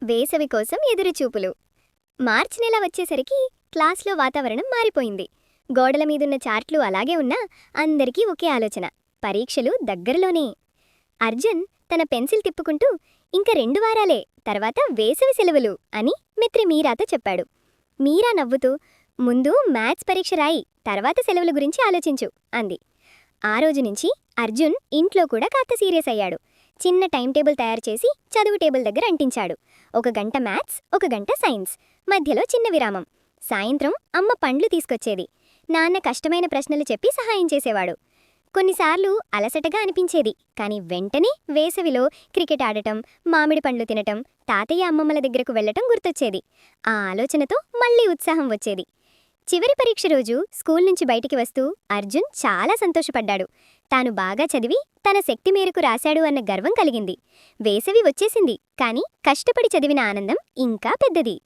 వేసవి కోసం ఎదురుచూపులు. మార్చి నెల వచ్చేసరికి క్లాస్లో వాతావరణం మారిపోయింది. గోడల మీదున్న చార్ట్లు అలాగే ఉన్నా అందరికీ ఒకే ఆలోచన: పరీక్షలు దగ్గరలోనే. అర్జున్ తన పెన్సిల్ తిప్పుకుంటూ ఇంక 2 వారాలే, తర్వాత వేసవి సెలవులు అని మిత్రి మీరాతో చెప్పాడు. మీరా నవ్వుతూ, ముందు మ్యాథ్స్ పరీక్ష రాయి, తర్వాత సెలవుల గురించి ఆలోచించు అంది. ఆ రోజు నుంచి అర్జున్ ఇంట్లో కూడా కాస్త సీరియస్ అయ్యాడు. చిన్న టైం టేబుల్ తయారు చేసి చదువు టేబుల్ దగ్గర అంటించాడు. 1 గంట మ్యాథ్స్, 1 గంట సైన్స్, మధ్యలో చిన్న విరామం. సాయంత్రం అమ్మ పండ్లు తీసుకొచ్చేది. నాన్న కష్టమైన ప్రశ్నలు చెప్పి సహాయం చేసేవాడు. కొన్నిసార్లు అలసటగా అనిపించేది, కానీ వెంటనే వేసవిలో క్రికెట్ ఆడటం, మామిడి పండ్లు తినటం, తాతయ్య అమ్మమ్మల దగ్గరకు వెళ్లటం గుర్తొచ్చేది. ఆ ఆలోచనతో మళ్లీ ఉత్సాహం వచ్చేది. చివరి పరీక్ష రోజు స్కూల్ నుంచి బయటికి వస్తూ అర్జున్ చాలా సంతోషపడ్డాడు. తాను బాగా చదివి తన శక్తి మేరకు రాశాడు అన్న గర్వం కలిగింది. వేసవి వచ్చేసింది, కానీ కష్టపడి చదివిన ఆనందం ఇంకా పెద్దది.